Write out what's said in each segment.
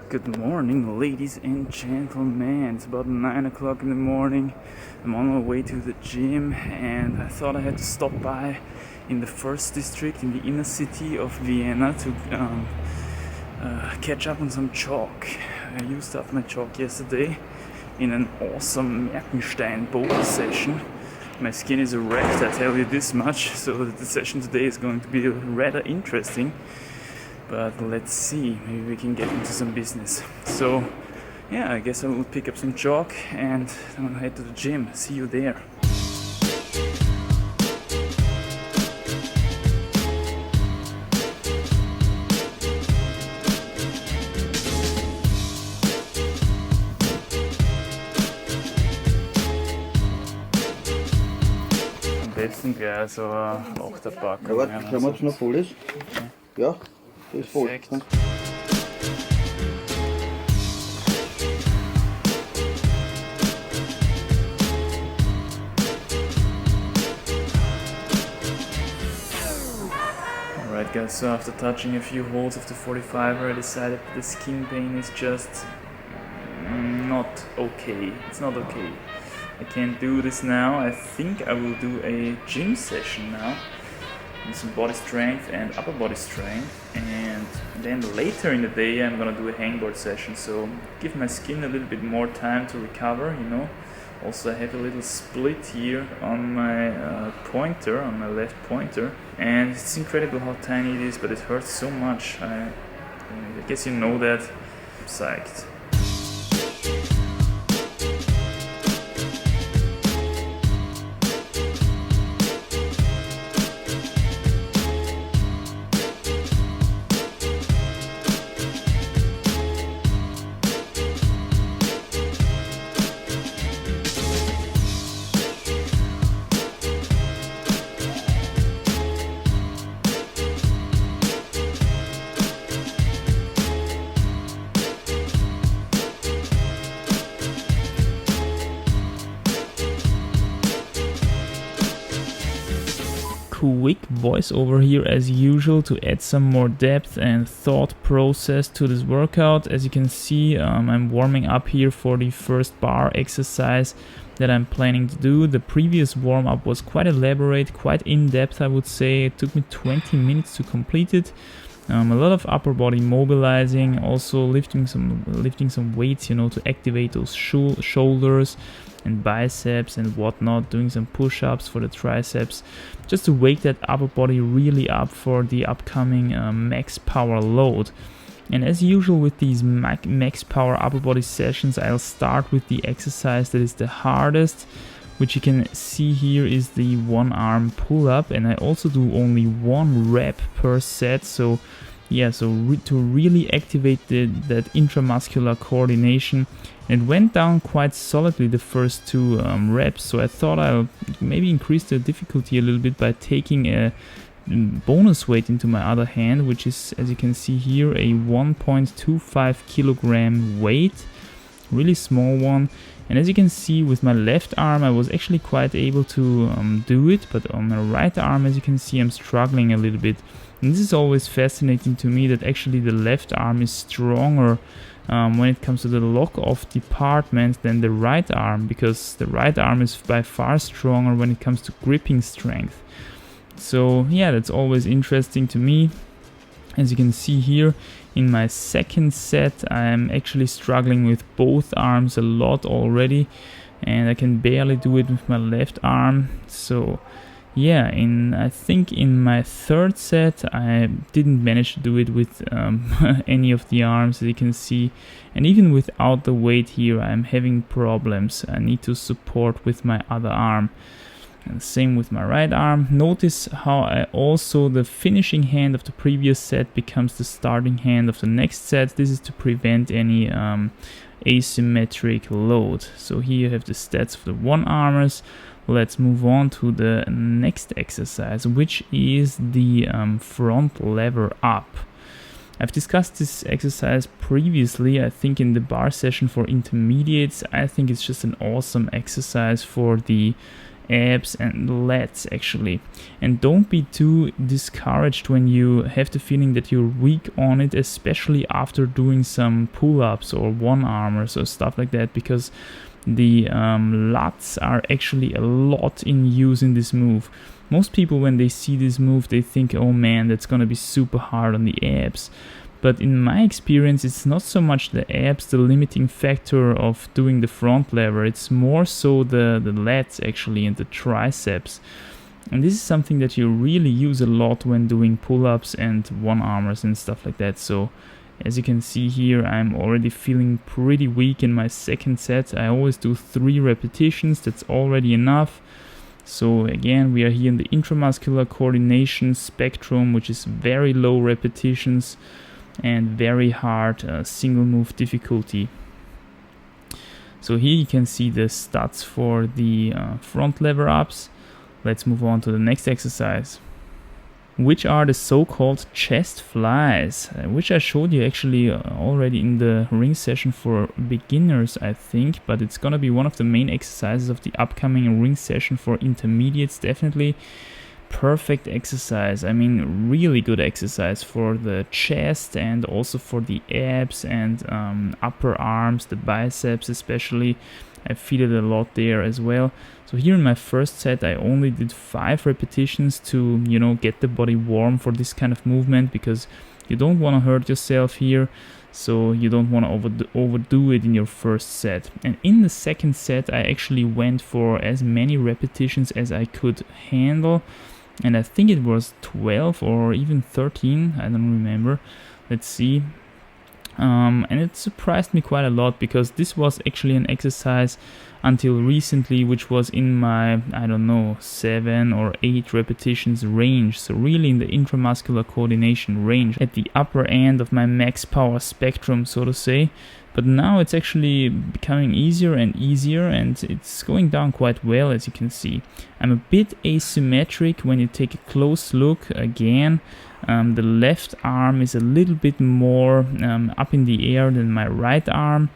Good morning, ladies and gentlemen. It's about 9 o'clock in the morning. I'm on my way to the gym, and I thought I had to stop by in the first district in the inner city of Vienna to catch up on some chalk. I used up my chalk yesterday in an awesome Handstand boulder session. My skin is erect, I tell you this much, so the session today is going to be rather interesting. But let's see, maybe we can get into some business. So yeah, I guess I will pick up some chalk and I'm gonna head to the gym. See you there. Am besten gleich so ein Achterpack. Ja, warte, schauen wir, ob es noch voll ist. Ja, das ist voll. Perfekt. Alright guys, so after touching a few holes of the 45er, I decided the skin pain is just not okay. It's not okay. I can't do this now. I think I will do a gym session now. Some body strength and upper body strength, and then later in the day I'm gonna do a hangboard session, so give my skin a little bit more time to recover, you know. Also I have a little split here on my pointer, on my left pointer, and it's incredible how tiny it is, but it hurts so much. I guess you know that. I'm psyched. Quick voiceover here as usual to add some more depth and thought process to this workout. As you can see, I'm warming up here for the first bar exercise that I'm planning to do. The previous warm-up was quite elaborate, quite in-depth, I would say. It took me 20 minutes to complete it. A lot of upper body mobilizing, also lifting some weights, you know, to activate those shoulders and biceps and whatnot, doing some push-ups for the triceps, just to wake that upper body really up for the upcoming max power load. And as usual with these max power upper body sessions, I'll start with the exercise that is the hardest, which you can see here is the one arm pull-up, and I also do only one rep per set. So yeah, to really activate that intramuscular coordination. It went down quite solidly the first two reps, so I thought I'll maybe increase the difficulty a little bit by taking a bonus weight into my other hand, which is, as you can see here, a 1.25 kilogram weight, really small one. And as you can see with my left arm I was actually quite able to do it, but on my right arm, as you can see, I'm struggling a little bit. And this is always fascinating to me, that actually the left arm is stronger when it comes to the lock-off department than the right arm, because the right arm is by far stronger when it comes to gripping strength. So yeah, that's always interesting to me. As you can see here, in my second set I'm actually struggling with both arms a lot already, and I can barely do it with my left arm. So yeah, I think in my third set I didn't manage to do it with any of the arms, as you can see, and even without the weight here I'm having problems. I need to support with my other arm. And same with my right arm. Notice how the finishing hand of the previous set becomes the starting hand of the next set. This is to prevent any asymmetric load. So here you have the stats for the one armers. Let's move on to the next exercise, which is the front lever up. I've discussed this exercise previously, I think in the bar session for intermediates. I think it's just an awesome exercise for the abs and lats actually. And don't be too discouraged when you have the feeling that you're weak on it, especially after doing some pull-ups or one-armers or stuff like that, because the lats are actually a lot in use in this move. Most people, when they see this move, they think, oh man, that's gonna be super hard on the abs. But in my experience, it's not so much the abs, the limiting factor of doing the front lever. It's more so the lats actually and the triceps. And this is something that you really use a lot when doing pull-ups and one-armers and stuff like that. So as you can see here, I'm already feeling pretty weak in my second set. I always do 3 repetitions, that's already enough. So again, we are here in the intramuscular coordination spectrum, which is very low repetitions and very hard single move difficulty. So here you can see the stats for the front lever ups. Let's move on to the next exercise, which are the so-called chest flies, which I showed you actually already in the ring session for beginners, I think, but it's gonna be one of the main exercises of the upcoming ring session for intermediates, definitely. Perfect exercise, I mean really good exercise for the chest and also for the abs and upper arms, the biceps especially. I feel it a lot there as well. So here in my first set I only did 5 repetitions to, you know, get the body warm for this kind of movement, because you don't want to hurt yourself here, so you don't want to overdo it in your first set. And in the second set I actually went for as many repetitions as I could handle, and I think it was 12 or even 13, I don't remember. Let's see. And it surprised me quite a lot, because this was actually an exercise until recently which was in my, I don't know, 7 or 8 repetitions range, so really in the intramuscular coordination range, at the upper end of my max power spectrum, so to say. But now it's actually becoming easier and easier, and it's going down quite well, as you can see. I'm a bit asymmetric when you take a close look again. The left arm is a little bit more up in the air than my right arm.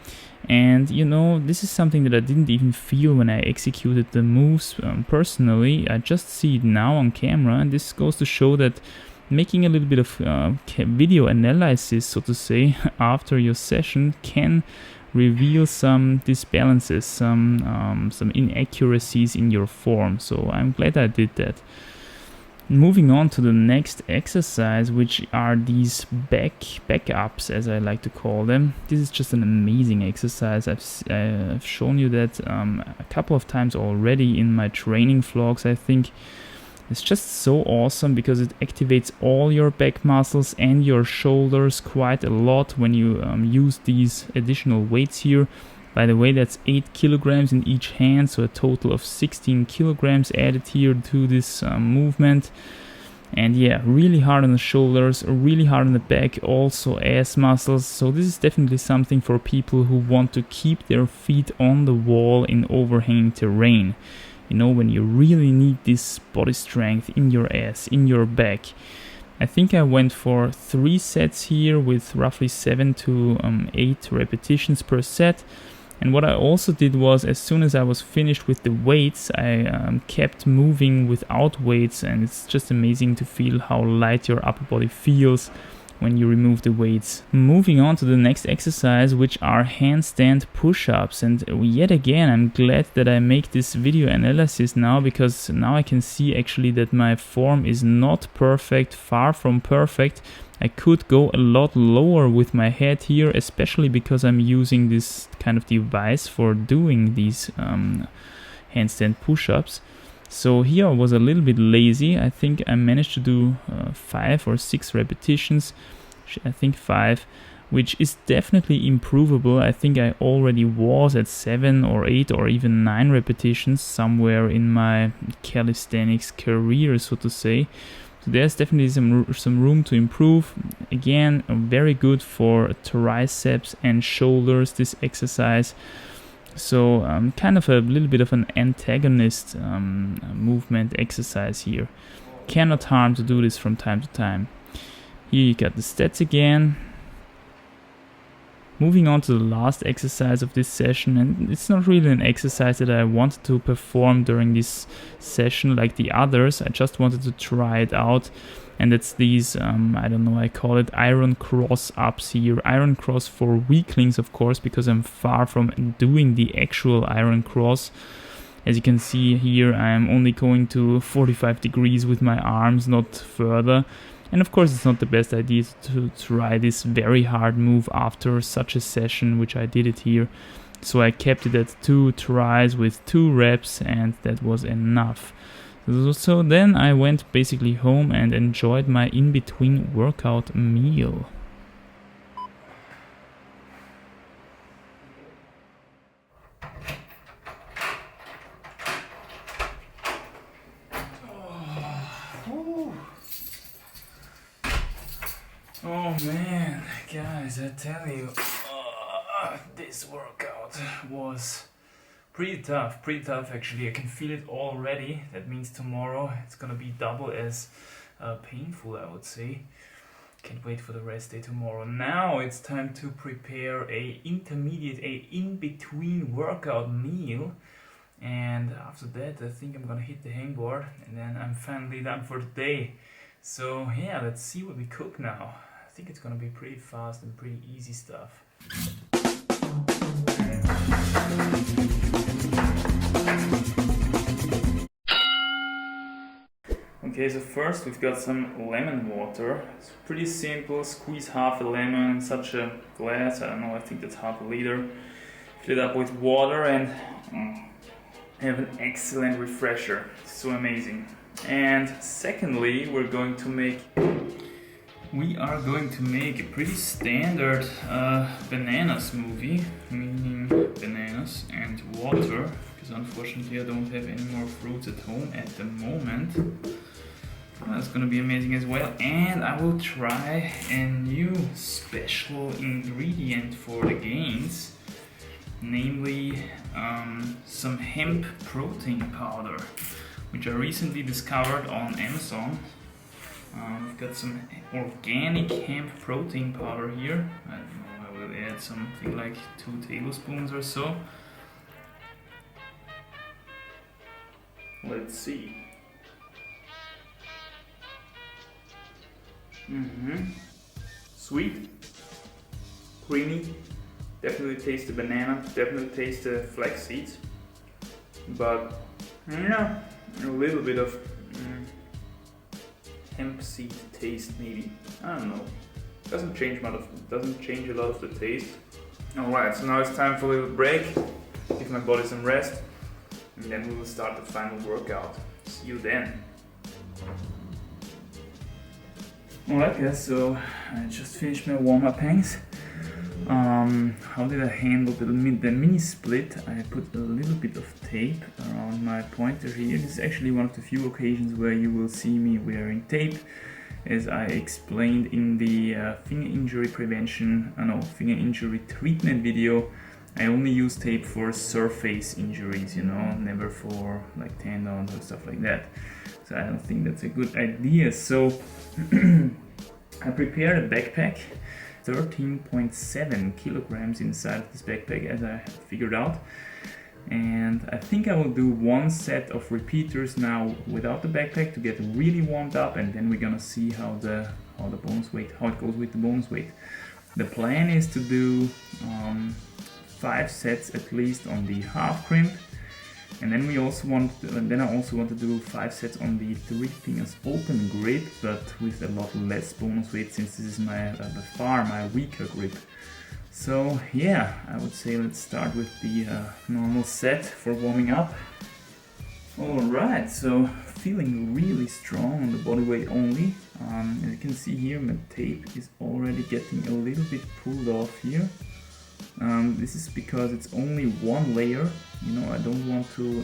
And you know, this is something that I didn't even feel when I executed the moves personally. I just see it now on camera, and this goes to show that making a little bit of video analysis, so to say, after your session can reveal some disbalances, some inaccuracies in your form. So I'm glad I did that. Moving on to the next exercise, which are these back ups, as I like to call them. This is just an amazing exercise. I've shown you that a couple of times already in my training vlogs, I think. It's just so awesome because it activates all your back muscles and your shoulders quite a lot when you use these additional weights here. By the way, that's 8 kilograms in each hand, so a total of 16 kilograms added here to this movement. And yeah, really hard on the shoulders, really hard on the back, also ass muscles. So this is definitely something for people who want to keep their feet on the wall in overhanging terrain. You know, when you really need this body strength in your ass, in your back. I think I went for 3 sets here with roughly 7 to 8 repetitions per set. And what I also did was, as soon as I was finished with the weights, I kept moving without weights, and it's just amazing to feel how light your upper body feels when you remove the weights. Moving on to the next exercise, which are handstand push-ups. And yet again, I'm glad that I make this video analysis now, because now I can see actually that my form is not perfect, far from perfect. I could go a lot lower with my head here, especially because I'm using this kind of device for doing these handstand push-ups. So here I was a little bit lazy. I think I managed to do 5 or 6 repetitions, I think 5, which is definitely improvable. I think I already was at 7 or 8 or even 9 repetitions somewhere in my calisthenics career, so to say. So there's definitely some room to improve. Again, very good for triceps and shoulders, this exercise. So kind of a little bit of an antagonist movement exercise here. Cannot harm to do this from time to time. Here you got the stats again. Moving on to the last exercise of this session, and it's not really an exercise that I wanted to perform during this session like the others. I just wanted to try it out, and it's these, I don't know, I call it iron cross ups here. Iron cross for weaklings, of course, because I'm far from doing the actual iron cross. As you can see here, I'm only going to 45 degrees with my arms, not further. And of course it's not the best idea to try this very hard move after such a session, which I did it here. So I kept it at 2 tries with 2 reps, and that was enough. So then I went basically home and enjoyed my in-between workout meal. Oh man, guys, I tell you, this workout was pretty tough actually. I can feel it already. That means tomorrow it's gonna be double as painful, I would say. Can't wait for the rest day tomorrow. Now it's time to prepare a in-between workout meal. And after that, I think I'm gonna hit the hangboard, and then I'm finally done for the day. So yeah, let's see what we cook now. I think it's gonna be pretty fast and pretty easy stuff. Okay, so first we've got some lemon water. It's pretty simple. Squeeze half a lemon in such a glass. I don't know, I think that's half a liter. Fill it up with water and have an excellent refresher. It's so amazing. And secondly, we are going to make a pretty standard banana smoothie, meaning bananas and water, because unfortunately I don't have any more fruits at home at the moment. That's gonna be amazing as well. And I will try a new special ingredient for the gains, namely some hemp protein powder, which I recently discovered on Amazon. We've got some organic hemp protein powder here. I don't know, I will add something like 2 tablespoons or so. Let's see. Sweet, creamy, definitely taste the banana, definitely taste the flax seeds, but yeah, a little bit of hemp seed taste maybe. I don't know. Doesn't change a lot of the taste. Alright, so now it's time for a little break. Give my body some rest, and then we will start the final workout. See you then. Alright guys, so I just finished my warm-up hangs. How did I handle the mini split? I put a little bit of tape around my pointer here. This is actually one of the few occasions where you will see me wearing tape. As I explained in the finger injury treatment video, I only use tape for surface injuries, you know, never for like tendons or stuff like that. So I don't think that's a good idea. So I prepared a backpack, 13.7 kilograms inside of this backpack, as I figured out. And I think I will do 1 set of repeaters now without the backpack to get really warmed up, and then we're gonna see how it goes with the bonus weight. The plan is to do 5 sets at least on the half crimp, and then I also want to do 5 sets on the 3 fingers open grip, but with a lot less bonus weight, since this is by far my weaker grip. So yeah, I would say let's start with the normal set for warming up. Alright, so feeling really strong on the body weight only. As you can see here, my tape is already getting a little bit pulled off here. This is because it's only 1 layer. You know, I don't want to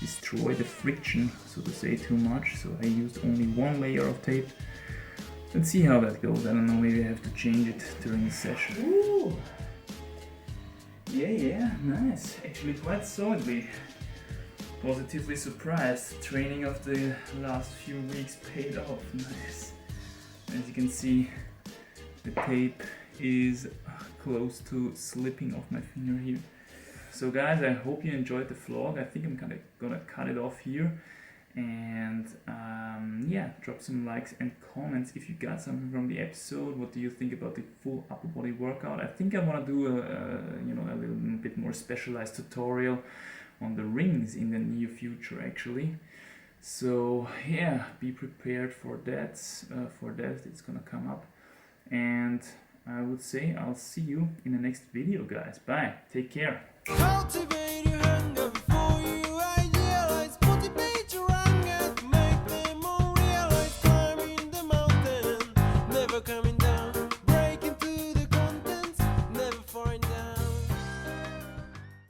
destroy the friction, so to say, too much. So I used only 1 layer of tape. Let's see how that goes. I don't know, maybe I have to change it during the session. Ooh. Yeah, nice. Actually quite solidly. Positively surprised. Training of the last few weeks paid off. Nice. As you can see, the tape is close to slipping off my finger here. So guys, I hope you enjoyed the vlog. I think I'm gonna cut it off here. And yeah, drop some likes and comments if you got something from the episode. What do you think about the full upper body workout? I think I want to do a little bit more specialized tutorial on the rings in the near future actually. So yeah, be prepared for that. It's gonna come up, and I would say I'll see you in the next video, guys. Bye, take care. Cultivate your